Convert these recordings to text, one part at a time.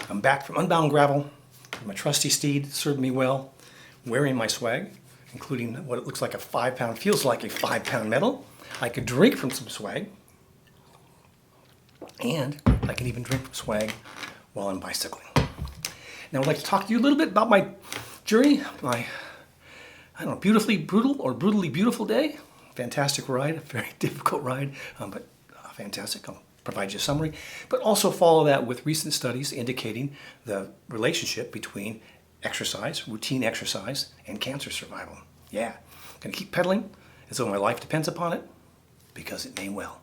I'm back from Unbound Gravel. My trusty steed served me well, wearing my swag, including what it looks like a 5-pound, feels like a 5-pound medal. I could drink from some swag, and I can even drink from swag while I'm bicycling. Now I'd like to talk to you a little bit about my journey, my, beautifully brutal or brutally beautiful day. Fantastic ride, a very difficult ride, but fantastic. I'll provide you a summary, but also follow that with recent studies indicating the relationship between exercise, routine exercise, and cancer survival. Yeah, I'm gonna keep pedaling as though my life depends upon it, because it may well.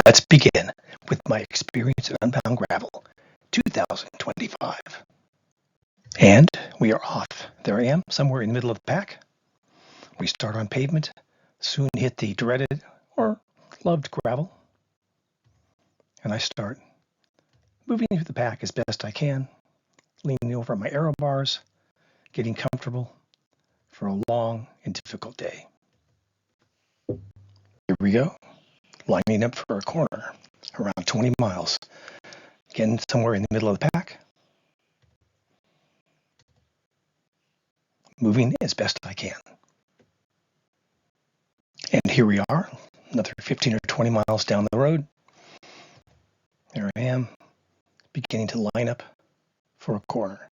Let's begin with my experience at Unbound Gravel 2025. And we are off. There I am, somewhere in the middle of the pack. We start on pavement, soon hit the dreaded or loved gravel. And I start moving through the pack as best I can, leaning over my aero bars, getting comfortable for a long and difficult day. Here we go, lining up for a corner, around 20 miles. Again, somewhere in the middle of the pack. Moving as best I can. And here we are, another 15 or 20 miles down the road. There I am, beginning to line up for a corner.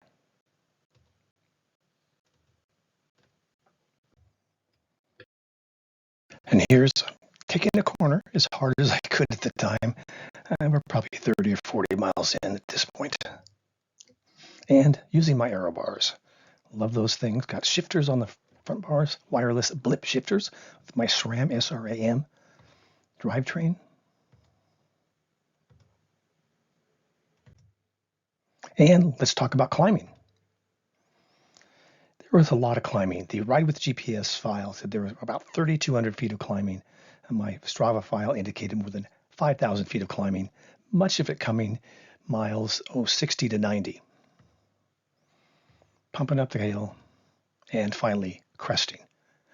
And here's taking a corner as hard as I could at the time. We're probably 30 or 40 miles in at this point. And using my aero bars. Love those things. Got shifters on the front bars, wireless blip shifters with my SRAM, S-R-A-M drivetrain. And let's talk about climbing. There was a lot of climbing. The Ride with GPS file said there was about 3,200 feet of climbing, and my Strava file indicated more than 5,000 feet of climbing, much of it coming miles 60 to 90. Pumping up the hill, and finally cresting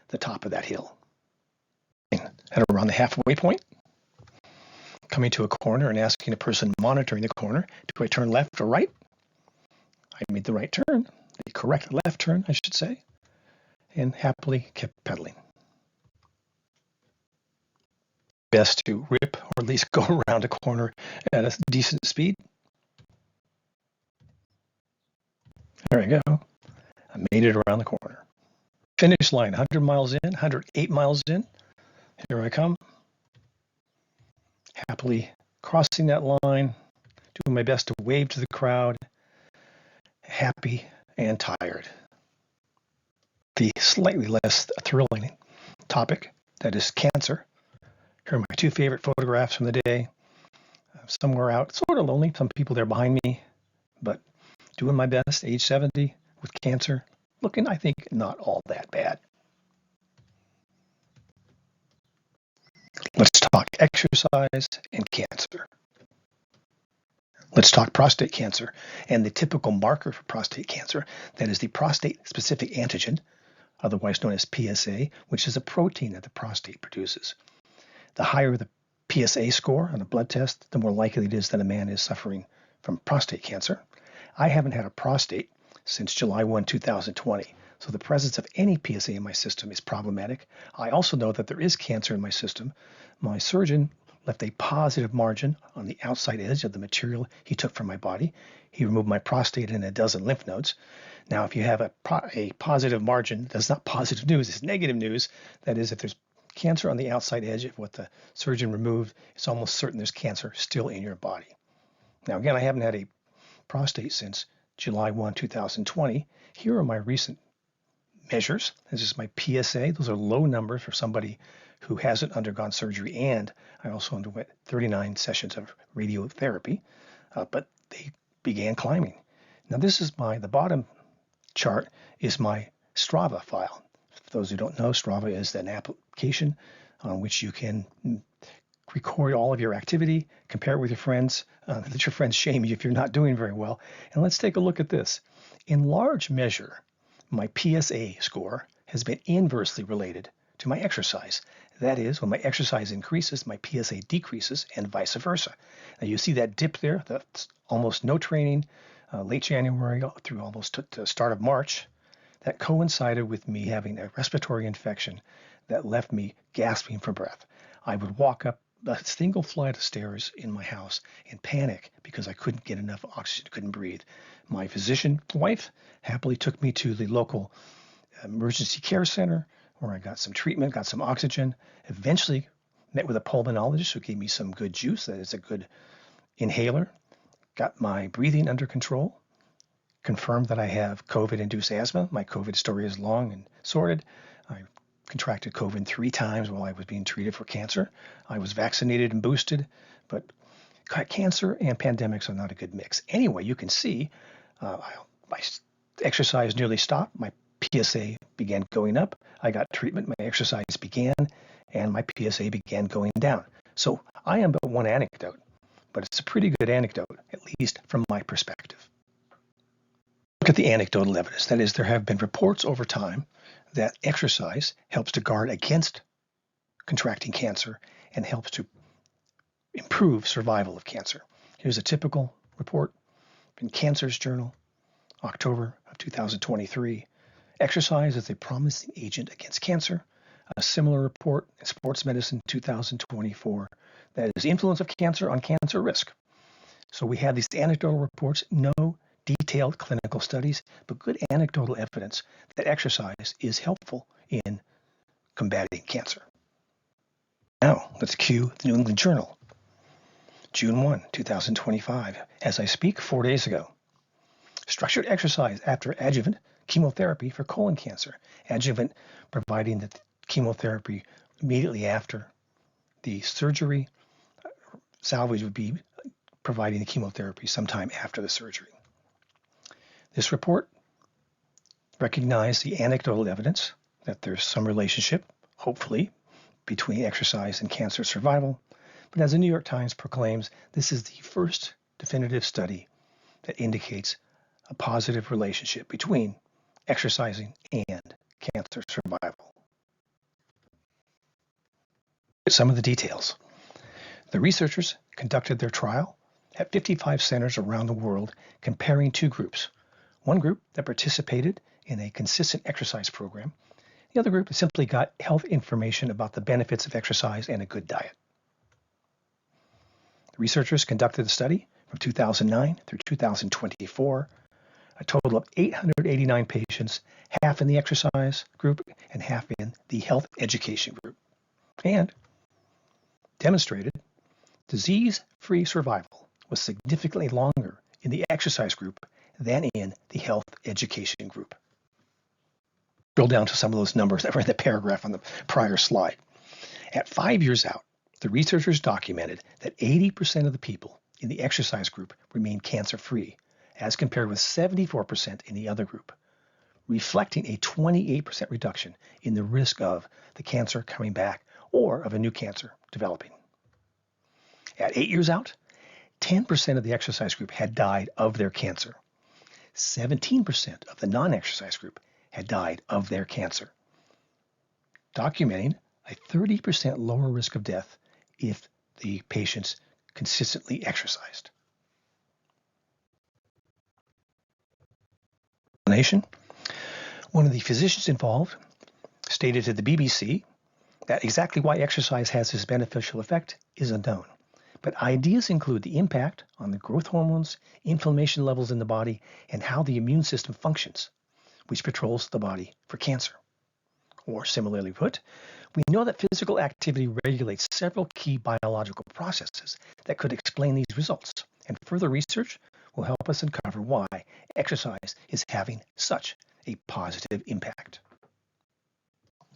the top of that hill. At around the halfway point, coming to a corner and asking the person monitoring the corner, do I turn left or right? I made the right turn, the correct left turn, I should say, and happily kept pedaling. Best to rip or at least go around a corner at a decent speed. There I go. I made it around the corner. Finish line, 100 miles in, 108 miles in. Here I come. Happily crossing that line, doing my best to wave to the crowd, happy and tired. The slightly less thrilling topic, that is cancer. Here are my two favorite photographs from the day. Somewhere out, sort of lonely, some people there behind me, but doing my best, age 70, with cancer, looking, I think, not all that bad. Let's talk exercise and cancer. Let's talk prostate cancer and the typical marker for prostate cancer, that is the prostate-specific antigen, otherwise known as PSA, which is a protein that the prostate produces. The higher the PSA score on a blood test, the more likely it is that a man is suffering from prostate cancer. I haven't had a prostate since July 1, 2020, so the presence of any PSA in my system is problematic. I also know that there is cancer in my system. My surgeon left a positive margin on the outside edge of the material he took from my body. He removed my prostate and a dozen lymph nodes. Now, if you have a positive margin, that's not positive news, it's negative news. That is, if there's cancer on the outside edge of what the surgeon removed, it's almost certain there's cancer still in your body. Now, again, I haven't had a prostate since July 1, 2020. Here are my recent measures. This is my PSA. Those are low numbers for somebody who hasn't undergone surgery, and I also underwent 39 sessions of radiotherapy, but they began climbing. Now, this is the bottom chart is my Strava file. For those who don't know, Strava is an application on which you can record all of your activity, compare it with your friends, let your friends shame you if you're not doing very well. And let's take a look at this. In large measure, my PSA score has been inversely related to my exercise. That is, when my exercise increases, my PSA decreases, and vice versa. Now you see that dip there, that's almost no training, late January through almost to the start of March. That coincided with me having a respiratory infection that left me gasping for breath. I would walk up a single flight of stairs in my house and panic because I couldn't get enough oxygen, couldn't breathe. My physician wife happily took me to the local emergency care center where I got some treatment, got some oxygen, eventually met with a pulmonologist who gave me some good juice, that is a good inhaler, got my breathing under control, confirmed that I have COVID-induced asthma. My COVID story is long and sordid. I contracted COVID 3 times while I was being treated for cancer. I was vaccinated and boosted, but cancer and pandemics are not a good mix. Anyway, you can see my exercise nearly stopped. My PSA began going up. I got treatment. My exercise began, and my PSA began going down. So I am but one anecdote, but it's a pretty good anecdote, at least from my perspective. Look at the anecdotal evidence. That is, there have been reports over time that exercise helps to guard against contracting cancer and helps to improve survival of cancer. Here's a typical report in Cancer's Journal, October of 2023. Exercise is a promising agent against cancer. A similar report in Sports Medicine 2024, that is the influence of cancer on cancer risk. So we have these anecdotal reports, no detailed clinical studies, but good anecdotal evidence that exercise is helpful in combating cancer. Now, let's cue the New England Journal, June 1, 2025. As I speak, 4 days ago. Structured exercise after adjuvant chemotherapy for colon cancer. Adjuvant providing the chemotherapy immediately after the surgery. Salvage would be providing the chemotherapy sometime after the surgery. This report recognized the anecdotal evidence that there's some relationship, hopefully, between exercise and cancer survival. But as the New York Times proclaims, this is the first definitive study that indicates a positive relationship between exercising and cancer survival. Some of the details. The researchers conducted their trial at 55 centers around the world, comparing 2 groups. One group that participated in a consistent exercise program. The other group simply got health information about the benefits of exercise and a good diet. The researchers conducted the study from 2009 through 2024. A total of 889 patients, half in the exercise group and half in the health education group, and demonstrated disease-free survival was significantly longer in the exercise group than in the health education group. Drill down to some of those numbers that were in the paragraph on the prior slide. At 5 years out, the researchers documented that 80% of the people in the exercise group remained cancer-free, as compared with 74% in the other group, reflecting a 28% reduction in the risk of the cancer coming back or of a new cancer developing. At 8 years out, 10% of the exercise group had died of their cancer. 17% of the non-exercise group had died of their cancer, documenting a 30% lower risk of death if the patients consistently exercised. One of the physicians involved stated to the BBC that exactly why exercise has this beneficial effect is unknown. But ideas include the impact on the growth hormones, inflammation levels in the body, and how the immune system functions, which patrols the body for cancer. Or similarly put, we know that physical activity regulates several key biological processes that could explain these results, and further research will help us uncover why exercise is having such a positive impact.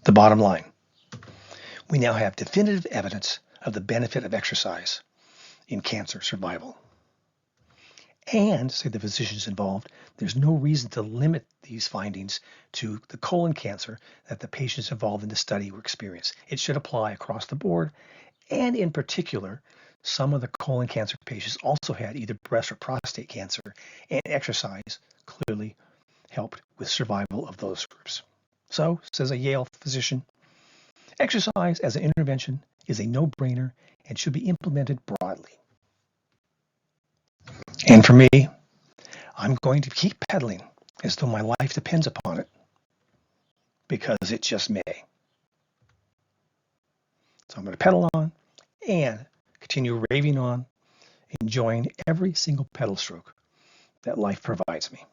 The bottom line, we now have definitive evidence of the benefit of exercise in cancer survival. And, say the physicians involved, there's no reason to limit these findings to the colon cancer that the patients involved in the study were experiencing. It should apply across the board, and in particular, some of the colon cancer patients also had either breast or prostate cancer, and exercise clearly helped with survival of those groups. So, says a Yale physician, Exercise as an intervention is a no-brainer and should be implemented broadly. And for me, I'm going to keep pedaling as though my life depends upon it, because it just may. So I'm going to pedal on and continue raving on, enjoying every single pedal stroke that life provides me.